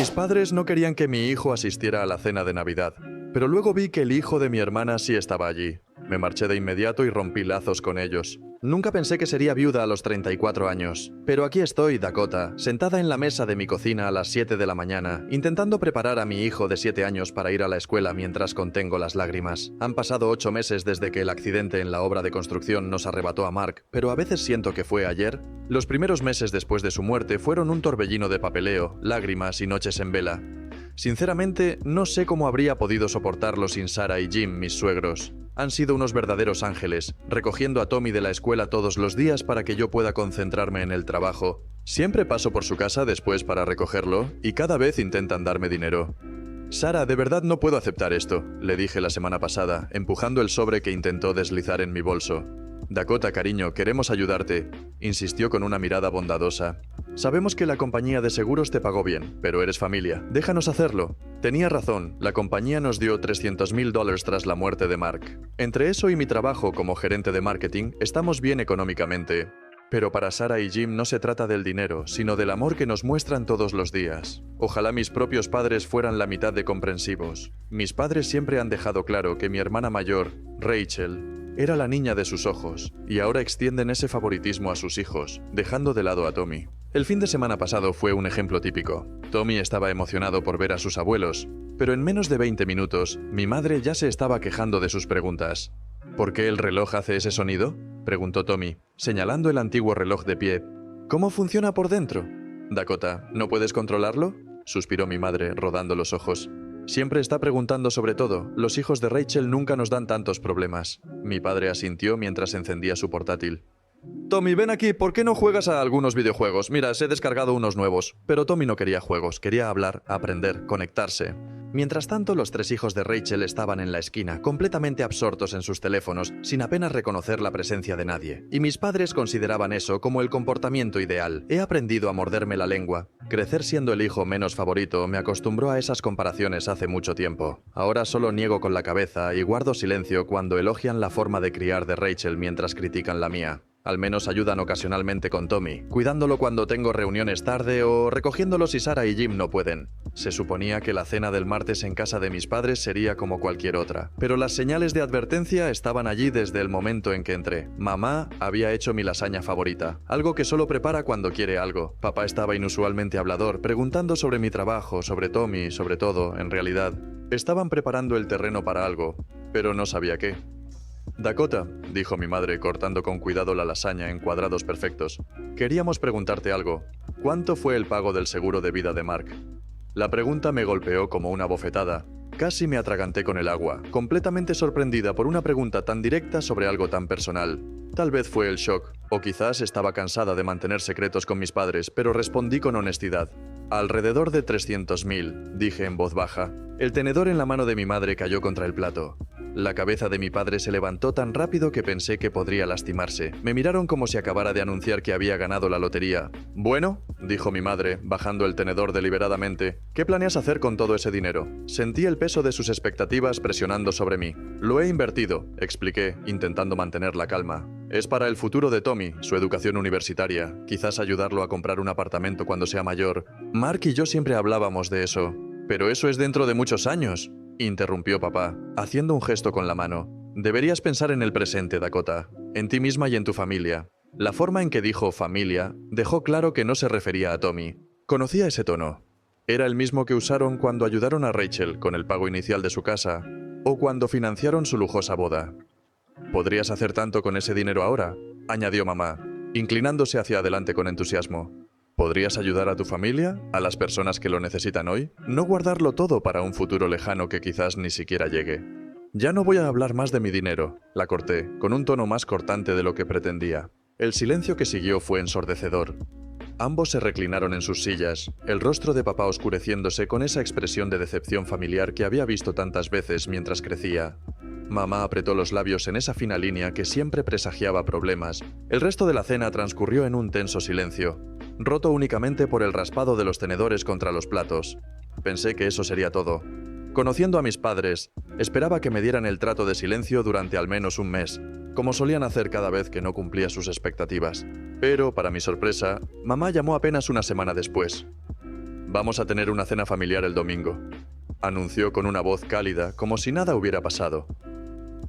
Mis padres no querían que mi hijo asistiera a la cena de Navidad, pero luego vi que el hijo de mi hermana sí estaba allí. Me marché de inmediato y rompí lazos con ellos. Nunca pensé que sería viuda a los 34 años, pero aquí estoy, Dakota, sentada en la mesa de mi cocina a las 7 de la mañana, intentando preparar a mi hijo de 7 años para ir a la escuela mientras contengo las lágrimas. Han pasado 8 meses desde que el accidente en la obra de construcción nos arrebató a Mark, pero a veces siento que fue ayer. Los primeros meses después de su muerte fueron un torbellino de papeleo, lágrimas y noches en vela. Sinceramente, no sé cómo habría podido soportarlo sin Sarah y Jim, mis suegros. Han sido unos verdaderos ángeles, recogiendo a Tommy de la escuela todos los días para que yo pueda concentrarme en el trabajo. Siempre paso por su casa después para recogerlo, y cada vez intentan darme dinero. Sarah, de verdad no puedo aceptar esto, le dije la semana pasada, empujando el sobre que intentó deslizar en mi bolso. Dakota, cariño, queremos ayudarte, insistió con una mirada bondadosa. Sabemos que la compañía de seguros te pagó bien, pero eres familia. Déjanos hacerlo. Tenía razón, la compañía nos dio $300,000 tras la muerte de Mark. Entre eso y mi trabajo como gerente de marketing, estamos bien económicamente. Pero para Sarah y Jim no se trata del dinero, sino del amor que nos muestran todos los días. Ojalá mis propios padres fueran la mitad de comprensivos. Mis padres siempre han dejado claro que mi hermana mayor, Rachel, era la niña de sus ojos, y ahora extienden ese favoritismo a sus hijos, dejando de lado a Tommy. El fin de semana pasado fue un ejemplo típico. Tommy estaba emocionado por ver a sus abuelos, pero en menos de 20 minutos, mi madre ya se estaba quejando de sus preguntas. ¿Por qué el reloj hace ese sonido?, preguntó Tommy, señalando el antiguo reloj de pie. ¿Cómo funciona por dentro? Dakota, ¿no puedes controlarlo?, suspiró mi madre, rodando los ojos. Siempre está preguntando sobre todo. Los hijos de Rachel nunca nos dan tantos problemas. Mi padre asintió mientras encendía su portátil. Tommy, ven aquí, ¿por qué no juegas a algunos videojuegos? Mira, he descargado unos nuevos. Pero Tommy no quería juegos, quería hablar, aprender, conectarse. Mientras tanto, los 3 hijos de Rachel estaban en la esquina, completamente absortos en sus teléfonos, sin apenas reconocer la presencia de nadie. Y mis padres consideraban eso como el comportamiento ideal. He aprendido a morderme la lengua. Crecer siendo el hijo menos favorito me acostumbró a esas comparaciones hace mucho tiempo. Ahora solo niego con la cabeza y guardo silencio cuando elogian la forma de criar de Rachel mientras critican la mía. Al menos ayudan ocasionalmente con Tommy, cuidándolo cuando tengo reuniones tarde o recogiéndolo si Sarah y Jim no pueden. Se suponía que la cena del martes en casa de mis padres sería como cualquier otra, pero las señales de advertencia estaban allí desde el momento en que entré. Mamá había hecho mi lasaña favorita, algo que solo prepara cuando quiere algo. Papá estaba inusualmente hablador, preguntando sobre mi trabajo, sobre Tommy, sobre todo, en realidad. Estaban preparando el terreno para algo, pero no sabía qué. Dakota, dijo mi madre cortando con cuidado la lasaña en cuadrados perfectos, queríamos preguntarte algo. ¿Cuánto fue el pago del seguro de vida de Mark? La pregunta me golpeó como una bofetada. Casi me atraganté con el agua, completamente sorprendida por una pregunta tan directa sobre algo tan personal. Tal vez fue el shock, o quizás estaba cansada de mantener secretos con mis padres, pero respondí con honestidad. Alrededor de 300,000, dije en voz baja. El tenedor en la mano de mi madre cayó contra el plato. La cabeza de mi padre se levantó tan rápido que pensé que podría lastimarse. Me miraron como si acabara de anunciar que había ganado la lotería. Bueno, dijo mi madre, bajando el tenedor deliberadamente, ¿qué planeas hacer con todo ese dinero? Sentí el peso de sus expectativas presionando sobre mí. Lo he invertido, expliqué, intentando mantener la calma. Es para el futuro de Tommy, su educación universitaria, quizás ayudarlo a comprar un apartamento cuando sea mayor. Mark y yo siempre hablábamos de eso. Pero eso es dentro de muchos años, interrumpió papá, haciendo un gesto con la mano. Deberías pensar en el presente, Dakota, en ti misma y en tu familia. La forma en que dijo familia dejó claro que no se refería a Tommy. Conocía ese tono. Era el mismo que usaron cuando ayudaron a Rachel con el pago inicial de su casa o cuando financiaron su lujosa boda. ¿Podrías hacer tanto con ese dinero ahora?, añadió mamá, inclinándose hacia adelante con entusiasmo. ¿Podrías ayudar a tu familia, a las personas que lo necesitan hoy? No guardarlo todo para un futuro lejano que quizás ni siquiera llegue. Ya no voy a hablar más de mi dinero, la corté, con un tono más cortante de lo que pretendía. El silencio que siguió fue ensordecedor. Ambos se reclinaron en sus sillas, el rostro de papá oscureciéndose con esa expresión de decepción familiar que había visto tantas veces mientras crecía. Mamá apretó los labios en esa fina línea que siempre presagiaba problemas. El resto de la cena transcurrió en un tenso silencio, roto únicamente por el raspado de los tenedores contra los platos. Pensé que eso sería todo. Conociendo a mis padres, esperaba que me dieran el trato de silencio durante al menos un mes, como solían hacer cada vez que no cumplía sus expectativas. Pero, para mi sorpresa, mamá llamó apenas una semana después. Vamos a tener una cena familiar el domingo, anunció con una voz cálida, como si nada hubiera pasado.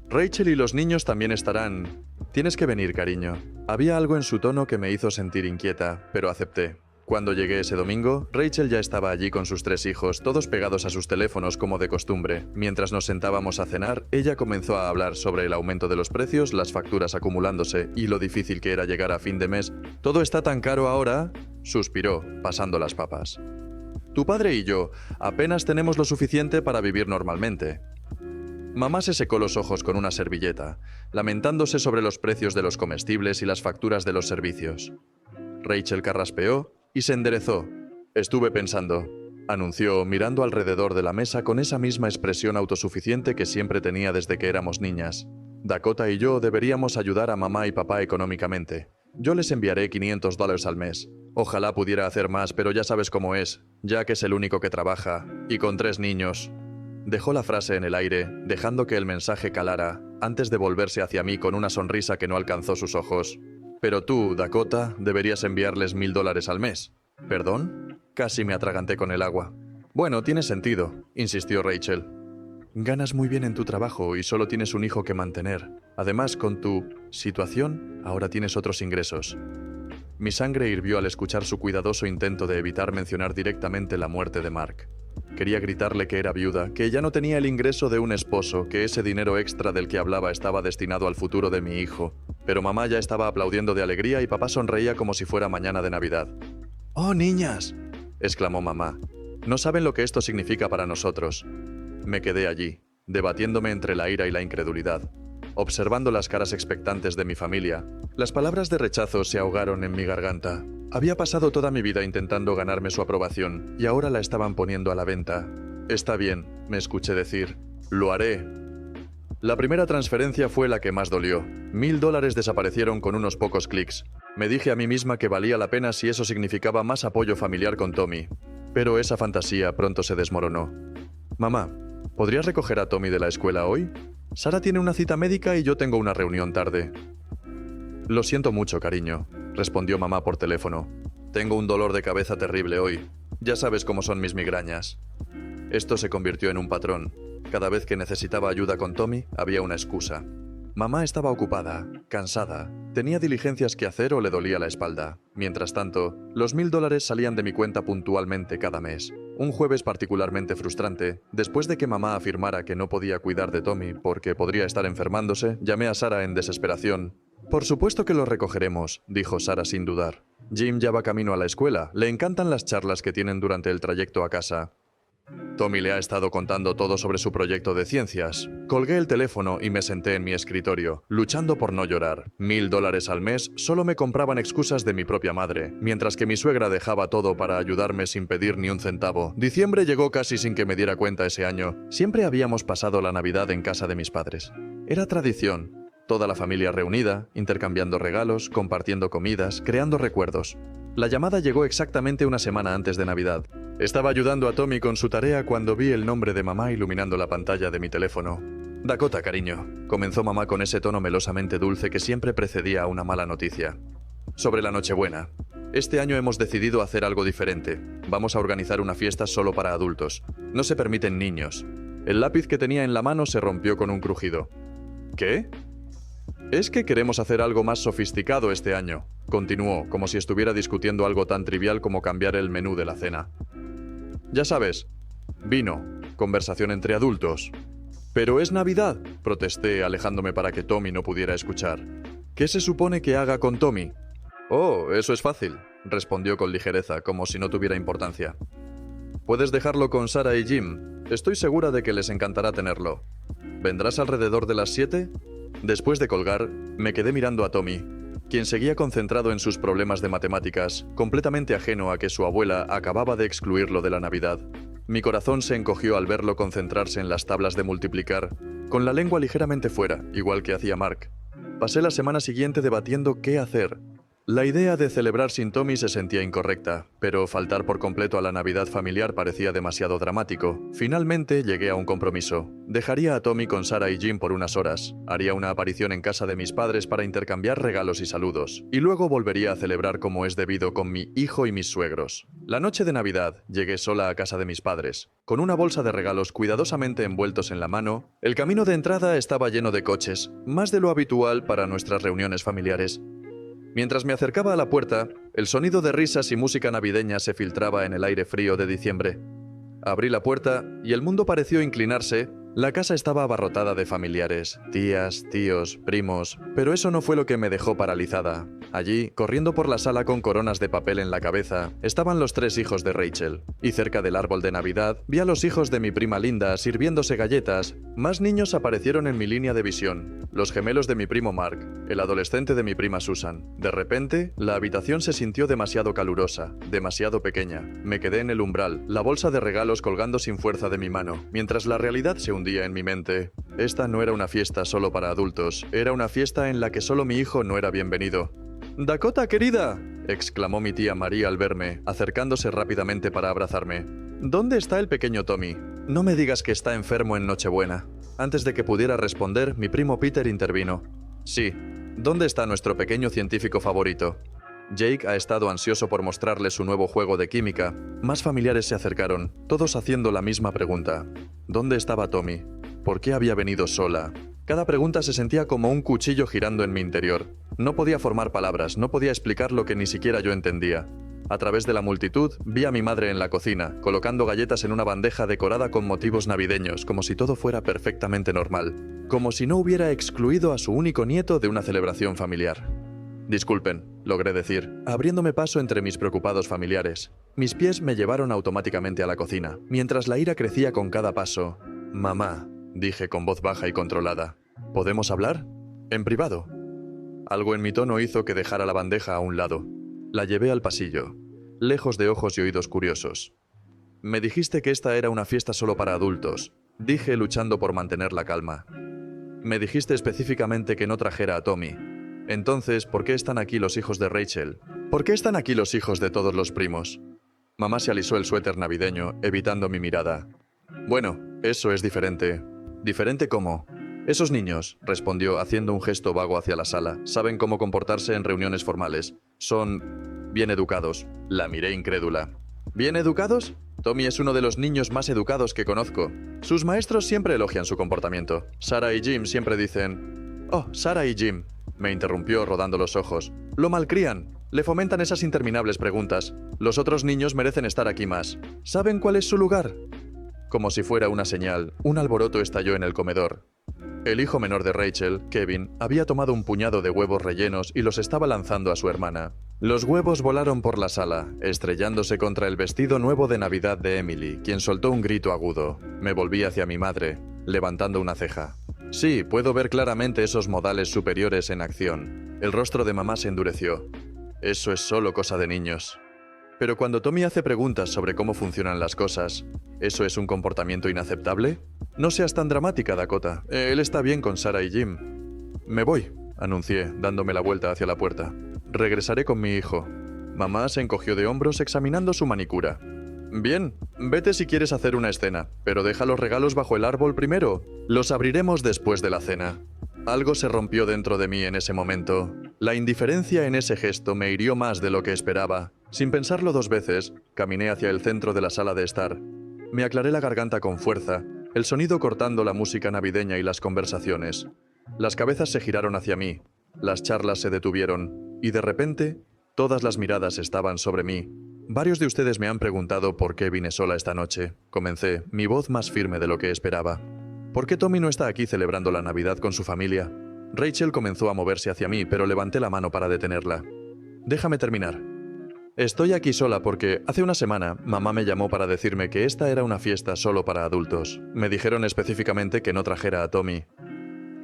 Rachel y los niños también estarán. Tienes que venir, cariño. Había algo en su tono que me hizo sentir inquieta, pero acepté. Cuando llegué ese domingo, Rachel ya estaba allí con sus 3 hijos, todos pegados a sus teléfonos como de costumbre. Mientras nos sentábamos a cenar, ella comenzó a hablar sobre el aumento de los precios, las facturas acumulándose y lo difícil que era llegar a fin de mes. «Todo está tan caro ahora», suspiró, pasando las papas. «Tu padre y yo apenas tenemos lo suficiente para vivir normalmente». Mamá se secó los ojos con una servilleta, lamentándose sobre los precios de los comestibles y las facturas de los servicios. Rachel carraspeó y se enderezó. «Estuve pensando», anunció, mirando alrededor de la mesa con esa misma expresión autosuficiente que siempre tenía desde que éramos niñas. «Dakota y yo deberíamos ayudar a mamá y papá económicamente. Yo les enviaré $500 al mes. Ojalá pudiera hacer más, pero ya sabes cómo es, ya que es el único que trabaja, y con 3 niños». Dejó la frase en el aire, dejando que el mensaje calara, antes de volverse hacia mí con una sonrisa que no alcanzó sus ojos. «Pero tú, Dakota, deberías enviarles $1000 al mes». «¿Perdón?» Casi me atraganté con el agua. «Bueno, tiene sentido», insistió Rachel. «Ganas muy bien en tu trabajo y solo tienes un hijo que mantener. Además, con tu situación, ahora tienes otros ingresos». Mi sangre hirvió al escuchar su cuidadoso intento de evitar mencionar directamente la muerte de Mark. Quería gritarle que era viuda, que ya no tenía el ingreso de un esposo, que ese dinero extra del que hablaba estaba destinado al futuro de mi hijo. Pero mamá ya estaba aplaudiendo de alegría y papá sonreía como si fuera mañana de Navidad. «¡Oh, niñas!», exclamó mamá. «No saben lo que esto significa para nosotros». Me quedé allí, debatiéndome entre la ira y la incredulidad, observando las caras expectantes de mi familia. Las palabras de rechazo se ahogaron en mi garganta. Había pasado toda mi vida intentando ganarme su aprobación, y ahora la estaban poniendo a la venta. «Está bien», me escuché decir. «Lo haré». La primera transferencia fue la que más dolió. $1000 desaparecieron con unos pocos clics. Me dije a mí misma que valía la pena si eso significaba más apoyo familiar con Tommy. Pero esa fantasía pronto se desmoronó. «Mamá, ¿podrías recoger a Tommy de la escuela hoy? Sara tiene una cita médica y yo tengo una reunión tarde». «Lo siento mucho, cariño», respondió mamá por teléfono. «Tengo un dolor de cabeza terrible hoy. Ya sabes cómo son mis migrañas». Esto se convirtió en un patrón. Cada vez que necesitaba ayuda con Tommy, había una excusa. Mamá estaba ocupada, cansada, tenía diligencias que hacer o le dolía la espalda. Mientras tanto, los $1000 salían de mi cuenta puntualmente cada mes. Un jueves particularmente frustrante, después de que mamá afirmara que no podía cuidar de Tommy porque podría estar enfermándose, llamé a Sara en desesperación. «Por supuesto que lo recogeremos», dijo Sara sin dudar. «Jim ya va camino a la escuela, le encantan las charlas que tienen durante el trayecto a casa». Tommy le ha estado contando todo sobre su proyecto de ciencias. Colgué el teléfono y me senté en mi escritorio, luchando por no llorar. $1000 al mes solo me compraban excusas de mi propia madre, mientras que mi suegra dejaba todo para ayudarme sin pedir ni un centavo. Diciembre llegó casi sin que me diera cuenta ese año. Siempre habíamos pasado la Navidad en casa de mis padres. Era tradición. Toda la familia reunida, intercambiando regalos, compartiendo comidas, creando recuerdos. La llamada llegó exactamente una semana antes de Navidad. Estaba ayudando a Tommy con su tarea cuando vi el nombre de mamá iluminando la pantalla de mi teléfono. «Dakota, cariño», comenzó mamá con ese tono melosamente dulce que siempre precedía a una mala noticia. «Sobre la Nochebuena. Este año hemos decidido hacer algo diferente. Vamos a organizar una fiesta solo para adultos. No se permiten niños». El lápiz que tenía en la mano se rompió con un crujido. «¿Qué?» «Es que queremos hacer algo más sofisticado este año», continuó, como si estuviera discutiendo algo tan trivial como cambiar el menú de la cena. «Ya sabes, vino, conversación entre adultos». «Pero es Navidad», protesté, alejándome para que Tommy no pudiera escuchar. «¿Qué se supone que haga con Tommy?» «Oh, eso es fácil», respondió con ligereza, como si no tuviera importancia. «Puedes dejarlo con Sara y Jim. Estoy segura de que les encantará tenerlo. ¿Vendrás alrededor de las 7? Después de colgar, me quedé mirando a Tommy, quien seguía concentrado en sus problemas de matemáticas, completamente ajeno a que su abuela acababa de excluirlo de la Navidad. Mi corazón se encogió al verlo concentrarse en las tablas de multiplicar, con la lengua ligeramente fuera, igual que hacía Mark. Pasé la semana siguiente debatiendo qué hacer. La idea de celebrar sin Tommy se sentía incorrecta, pero faltar por completo a la Navidad familiar parecía demasiado dramático. Finalmente llegué a un compromiso. Dejaría a Tommy con Sarah y Jim por unas horas, haría una aparición en casa de mis padres para intercambiar regalos y saludos, y luego volvería a celebrar como es debido con mi hijo y mis suegros. La noche de Navidad llegué sola a casa de mis padres. Con una bolsa de regalos cuidadosamente envueltos en la mano, el camino de entrada estaba lleno de coches, más de lo habitual para nuestras reuniones familiares. Mientras me acercaba a la puerta, el sonido de risas y música navideña se filtraba en el aire frío de diciembre. Abrí la puerta y el mundo pareció inclinarse. La casa estaba abarrotada de familiares, tías, tíos, primos, pero eso no fue lo que me dejó paralizada. Allí, corriendo por la sala con coronas de papel en la cabeza, estaban los 3 hijos de Rachel. Y cerca del árbol de Navidad, vi a los hijos de mi prima Linda sirviéndose galletas. Más niños aparecieron en mi línea de visión. Los gemelos de mi primo Mark, el adolescente de mi prima Susan. De repente, la habitación se sintió demasiado calurosa, demasiado pequeña. Me quedé en el umbral, la bolsa de regalos colgando sin fuerza de mi mano, mientras la realidad se hundía en mi mente. Esta no era una fiesta solo para adultos, era una fiesta en la que solo mi hijo no era bienvenido. «¡Dakota, querida!», exclamó mi tía María al verme, acercándose rápidamente para abrazarme. «¿Dónde está el pequeño Tommy? No me digas que está enfermo en Nochebuena». Antes de que pudiera responder, mi primo Peter intervino. «Sí, ¿dónde está nuestro pequeño científico favorito?» Jake ha estado ansioso por mostrarle su nuevo juego de química. Más familiares se acercaron, todos haciendo la misma pregunta. ¿Dónde estaba Tommy? ¿Por qué había venido sola? Cada pregunta se sentía como un cuchillo girando en mi interior. No podía formar palabras, no podía explicar lo que ni siquiera yo entendía. A través de la multitud, vi a mi madre en la cocina, colocando galletas en una bandeja decorada con motivos navideños, como si todo fuera perfectamente normal. Como si no hubiera excluido a su único nieto de una celebración familiar. «Disculpen», logré decir, abriéndome paso entre mis preocupados familiares. Mis pies me llevaron automáticamente a la cocina, mientras la ira crecía con cada paso. «Mamá», dije con voz baja y controlada, «¿podemos hablar? En privado». Algo en mi tono hizo que dejara la bandeja a un lado. La llevé al pasillo, lejos de ojos y oídos curiosos. «Me dijiste que esta era una fiesta solo para adultos», dije luchando por mantener la calma. «Me dijiste específicamente que no trajera a Tommy. Entonces, ¿por qué están aquí los hijos de Rachel? ¿Por qué están aquí los hijos de todos los primos?» Mamá se alisó el suéter navideño, evitando mi mirada. «Bueno, eso es diferente». «¿Diferente cómo?» «Esos niños», respondió, haciendo un gesto vago hacia la sala, «saben cómo comportarse en reuniones formales. Son bien educados». La miré incrédula. ¿Bien educados? Tommy es uno de los niños más educados que conozco. Sus maestros siempre elogian su comportamiento. Sarah y Jim siempre dicen... «Oh, Sarah y Jim», me interrumpió rodando los ojos. «Lo malcrían. Le fomentan esas interminables preguntas. Los otros niños merecen estar aquí más. ¿Saben cuál es su lugar?» Como si fuera una señal, un alboroto estalló en el comedor. El hijo menor de Rachel, Kevin, había tomado un puñado de huevos rellenos y los estaba lanzando a su hermana. Los huevos volaron por la sala, estrellándose contra el vestido nuevo de Navidad de Emily, quien soltó un grito agudo. Me volví hacia mi madre, levantando una ceja. Sí, puedo ver claramente esos modales superiores en acción. El rostro de mamá se endureció. Eso es solo cosa de niños. Pero cuando Tommy hace preguntas sobre cómo funcionan las cosas, ¿eso es un comportamiento inaceptable? No seas tan dramática, Dakota. Él está bien con Sarah y Jim. Me voy, anuncié, dándome la vuelta hacia la puerta. Regresaré con mi hijo. Mamá se encogió de hombros examinando su manicura. Bien, vete si quieres hacer una escena, pero deja los regalos bajo el árbol primero. Los abriremos después de la cena. Algo se rompió dentro de mí en ese momento. La indiferencia en ese gesto me hirió más de lo que esperaba. Sin pensarlo 2 veces, caminé hacia el centro de la sala de estar. Me aclaré la garganta con fuerza, el sonido cortando la música navideña y las conversaciones. Las cabezas se giraron hacia mí, las charlas se detuvieron, y de repente, todas las miradas estaban sobre mí. Varios de ustedes me han preguntado por qué vine sola esta noche. Comencé, mi voz más firme de lo que esperaba. ¿Por qué Tommy no está aquí celebrando la Navidad con su familia? Rachel comenzó a moverse hacia mí, pero levanté la mano para detenerla. Déjame terminar. Estoy aquí sola porque hace una semana mamá me llamó para decirme que esta era una fiesta solo para adultos. Me dijeron específicamente que no trajera a Tommy.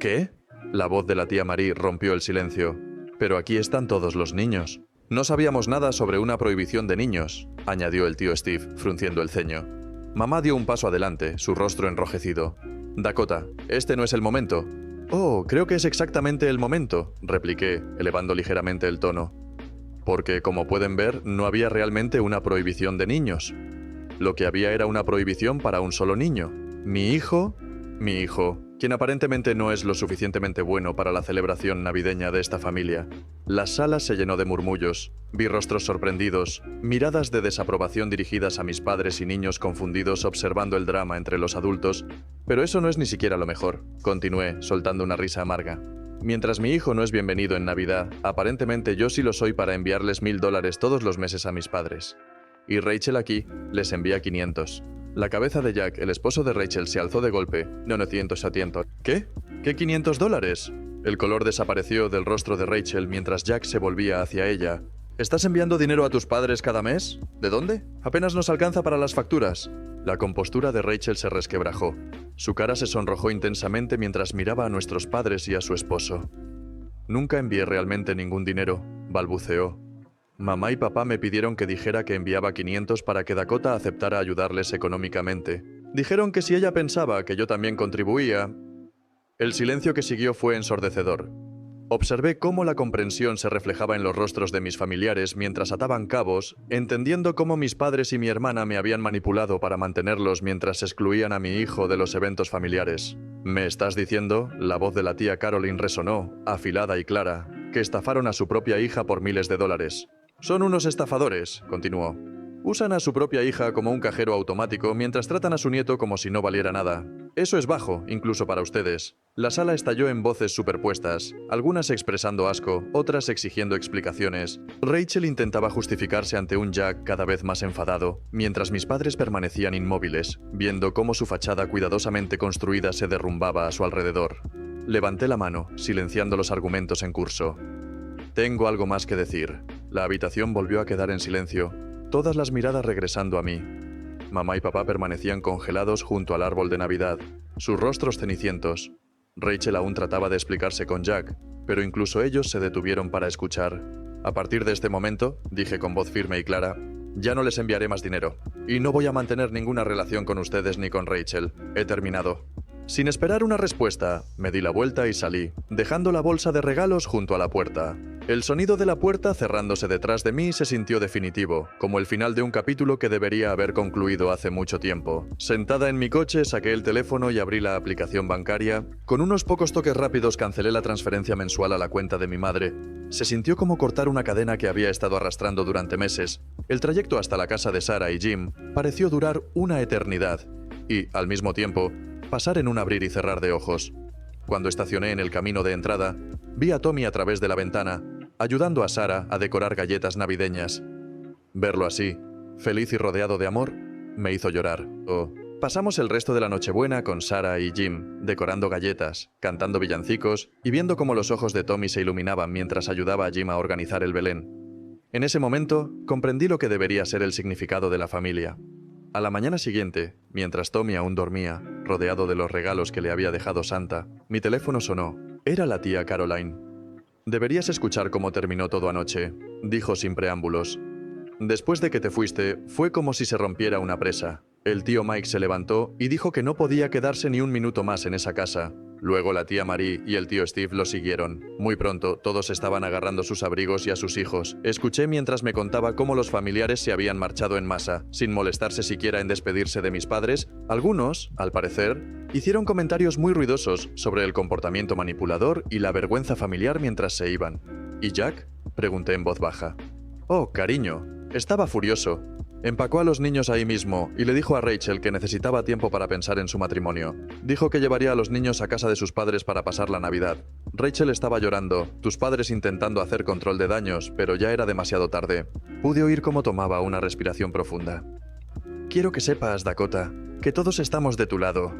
¿Qué? La voz de la tía Marie rompió el silencio. Pero aquí están todos los niños. No sabíamos nada sobre una prohibición de niños, añadió el tío Steve, frunciendo el ceño. Mamá dio un paso adelante, su rostro enrojecido. Dakota, este no es el momento. Oh, creo que es exactamente el momento, repliqué, elevando ligeramente el tono. porque, como pueden ver, no había realmente una prohibición de niños. Lo que había era una prohibición para un solo niño. Mi hijo, quien aparentemente no es lo suficientemente bueno para la celebración navideña de esta familia. La sala se llenó de murmullos. Vi rostros sorprendidos, miradas de desaprobación dirigidas a mis padres y niños confundidos observando el drama entre los adultos. Pero eso no es ni siquiera lo mejor, continué, soltando una risa amarga. Mientras mi hijo no es bienvenido en Navidad, aparentemente yo sí lo soy para enviarles $1000 todos los meses a mis padres. Y Rachel aquí les envía 500. La cabeza de Jack, el esposo de Rachel, se alzó de golpe. No, 900. ¿Qué? ¿Qué $500? El color desapareció del rostro de Rachel mientras Jack se volvía hacia ella. ¿Estás enviando dinero a tus padres cada mes? ¿De dónde? Apenas nos alcanza para las facturas. La compostura de Rachel se resquebrajó. Su cara se sonrojó intensamente mientras miraba a nuestros padres y a su esposo. Nunca envié realmente ningún dinero, balbuceó. Mamá y papá me pidieron que dijera que enviaba 500 para que Dakota aceptara ayudarles económicamente. Dijeron que si ella pensaba que yo también contribuía... El silencio que siguió fue ensordecedor. Observé cómo la comprensión se reflejaba en los rostros de mis familiares mientras ataban cabos, entendiendo cómo mis padres y mi hermana me habían manipulado para mantenerlos mientras excluían a mi hijo de los eventos familiares. ¿Me estás diciendo? La voz de la tía Caroline resonó, afilada y clara, que estafaron a su propia hija por miles de dólares. Son unos estafadores, continuó. Usan a su propia hija como un cajero automático mientras tratan a su nieto como si no valiera nada. Eso es bajo, incluso para ustedes. La sala estalló en voces superpuestas, algunas expresando asco, otras exigiendo explicaciones. Rachel intentaba justificarse ante un Jack cada vez más enfadado, mientras mis padres permanecían inmóviles, viendo cómo su fachada cuidadosamente construida se derrumbaba a su alrededor. Levanté la mano, silenciando los argumentos en curso. Tengo algo más que decir. La habitación volvió a quedar en silencio, todas las miradas regresando a mí. Mamá y papá permanecían congelados junto al árbol de Navidad, sus rostros cenicientos. Rachel aún trataba de explicarse con Jack, pero incluso ellos se detuvieron para escuchar. A partir de este momento, dije con voz firme y clara, ya no les enviaré más dinero, y no voy a mantener ninguna relación con ustedes ni con Rachel. He terminado. Sin esperar una respuesta, me di la vuelta y salí, dejando la bolsa de regalos junto a la puerta. El sonido de la puerta cerrándose detrás de mí se sintió definitivo, como el final de un capítulo que debería haber concluido hace mucho tiempo. Sentada en mi coche, saqué el teléfono y abrí la aplicación bancaria. Con unos pocos toques rápidos cancelé la transferencia mensual a la cuenta de mi madre. Se sintió como cortar una cadena que había estado arrastrando durante meses. El trayecto hasta la casa de Sarah y Jim pareció durar una eternidad. Y, al mismo tiempo, pasar en un abrir y cerrar de ojos. Cuando estacioné en el camino de entrada, vi a Tommy a través de la ventana, ayudando a Sarah a decorar galletas navideñas. Verlo así, feliz y rodeado de amor, me hizo llorar. Pasamos el resto de la Nochebuena con Sarah y Jim, decorando galletas, cantando villancicos y viendo cómo los ojos de Tommy se iluminaban mientras ayudaba a Jim a organizar el Belén. En ese momento, comprendí lo que debería ser el significado de la familia. A la mañana siguiente, mientras Tommy aún dormía, rodeado de los regalos que le había dejado Santa, mi teléfono sonó. Era la tía Caroline. Deberías escuchar cómo terminó todo anoche, dijo sin preámbulos. Después de que te fuiste, fue como si se rompiera una presa. El tío Mike se levantó y dijo que no podía quedarse ni un minuto más en esa casa. Luego la tía Marie y el tío Steve lo siguieron. Muy pronto, todos estaban agarrando sus abrigos y a sus hijos. Escuché mientras me contaba cómo los familiares se habían marchado en masa, sin molestarse siquiera en despedirse de mis padres. Algunos, al parecer, hicieron comentarios muy ruidosos sobre el comportamiento manipulador y la vergüenza familiar mientras se iban. ¿Y Jack?, pregunté en voz baja. Oh, cariño, estaba furioso. Empacó a los niños ahí mismo y le dijo a Rachel que necesitaba tiempo para pensar en su matrimonio. Dijo que llevaría a los niños a casa de sus padres para pasar la Navidad. Rachel estaba llorando, tus padres intentando hacer control de daños, pero ya era demasiado tarde. Pude oír cómo tomaba una respiración profunda. Quiero que sepas, Dakota, que todos estamos de tu lado.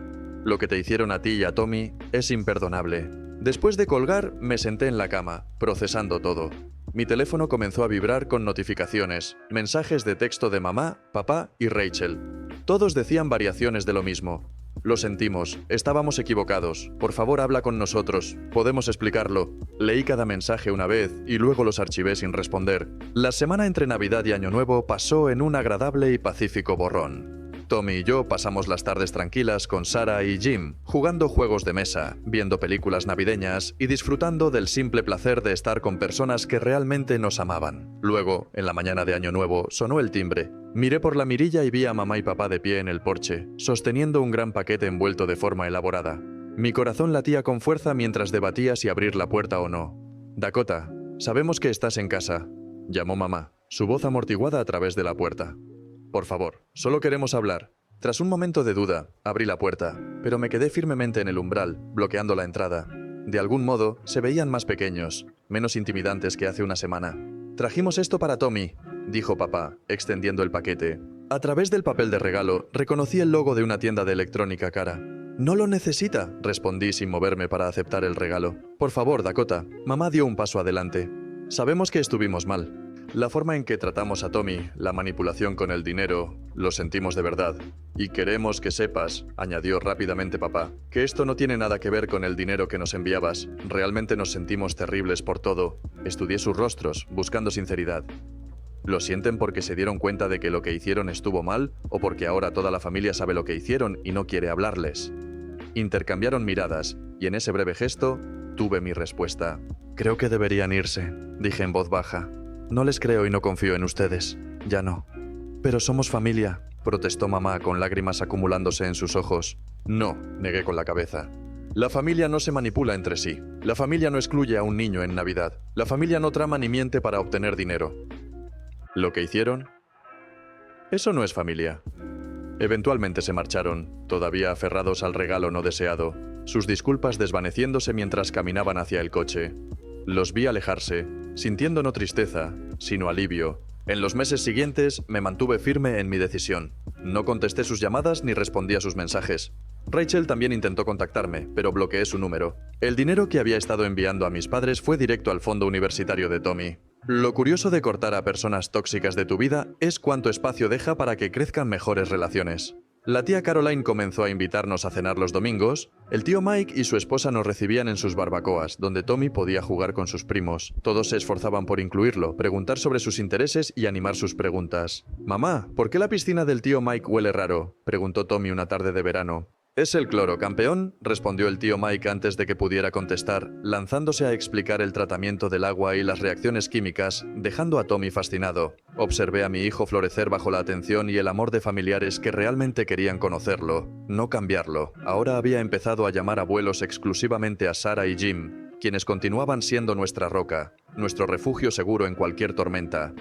Lo que te hicieron a ti y a Tommy es imperdonable. Después de colgar, me senté en la cama, procesando todo. Mi teléfono comenzó a vibrar con notificaciones, mensajes de texto de mamá, papá y Rachel. Todos decían variaciones de lo mismo. Lo sentimos, estábamos equivocados, por favor habla con nosotros, podemos explicarlo. Leí cada mensaje una vez y luego los archivé sin responder. La semana entre Navidad y Año Nuevo pasó en un agradable y pacífico borrón. Tommy y yo pasamos las tardes tranquilas con Sarah y Jim, jugando juegos de mesa, viendo películas navideñas y disfrutando del simple placer de estar con personas que realmente nos amaban. Luego, en la mañana de Año Nuevo, sonó el timbre. Miré por la mirilla y vi a mamá y papá de pie en el porche, sosteniendo un gran paquete envuelto de forma elaborada. Mi corazón latía con fuerza mientras debatía si abrir la puerta o no. «Dakota, sabemos que estás en casa», llamó mamá, su voz amortiguada a través de la puerta. «Por favor, solo queremos hablar». Tras un momento de duda, abrí la puerta, pero me quedé firmemente en el umbral, bloqueando la entrada. De algún modo, se veían más pequeños, menos intimidantes que hace una semana. «Trajimos esto para Tommy», dijo papá, extendiendo el paquete. A través del papel de regalo, reconocí el logo de una tienda de electrónica cara. «No lo necesita», respondí sin moverme para aceptar el regalo. «Por favor, Dakota». Mamá dio un paso adelante. «Sabemos que estuvimos mal. La forma en que tratamos a Tommy, la manipulación con el dinero, lo sentimos de verdad. Y queremos que sepas», añadió rápidamente papá, «que esto no tiene nada que ver con el dinero que nos enviabas. Realmente nos sentimos terribles por todo». Estudié sus rostros, buscando sinceridad. ¿Lo sienten porque se dieron cuenta de que lo que hicieron estuvo mal o porque ahora toda la familia sabe lo que hicieron y no quiere hablarles? Intercambiaron miradas, y en ese breve gesto, tuve mi respuesta. «Creo que deberían irse», dije en voz baja. «No les creo y no confío en ustedes. Ya no». «Pero somos familia», protestó mamá con lágrimas acumulándose en sus ojos. «No», negué con la cabeza. «La familia no se manipula entre sí. La familia no excluye a un niño en Navidad. La familia no trama ni miente para obtener dinero». ¿Lo que hicieron? Eso no es familia. Eventualmente se marcharon, todavía aferrados al regalo no deseado, sus disculpas desvaneciéndose mientras caminaban hacia el coche. Los vi alejarse, sintiendo no tristeza, sino alivio. En los meses siguientes me mantuve firme en mi decisión. No contesté sus llamadas ni respondí a sus mensajes. Rachel también intentó contactarme, pero bloqueé su número. El dinero que había estado enviando a mis padres fue directo al fondo universitario de Tommy. Lo curioso de cortar a personas tóxicas de tu vida es cuánto espacio deja para que crezcan mejores relaciones. La tía Caroline comenzó a invitarnos a cenar los domingos, el tío Mike y su esposa nos recibían en sus barbacoas, donde Tommy podía jugar con sus primos. Todos se esforzaban por incluirlo, preguntar sobre sus intereses y animar sus preguntas. «Mamá, ¿por qué la piscina del tío Mike huele raro?», preguntó Tommy una tarde de verano. «Es el cloro, campeón», respondió el tío Mike antes de que pudiera contestar, lanzándose a explicar el tratamiento del agua y las reacciones químicas, dejando a Tommy fascinado. Observé a mi hijo florecer bajo la atención y el amor de familiares que realmente querían conocerlo, no cambiarlo. Ahora había empezado a llamar abuelos exclusivamente a Sarah y Jim, quienes continuaban siendo nuestra roca, nuestro refugio seguro en cualquier tormenta.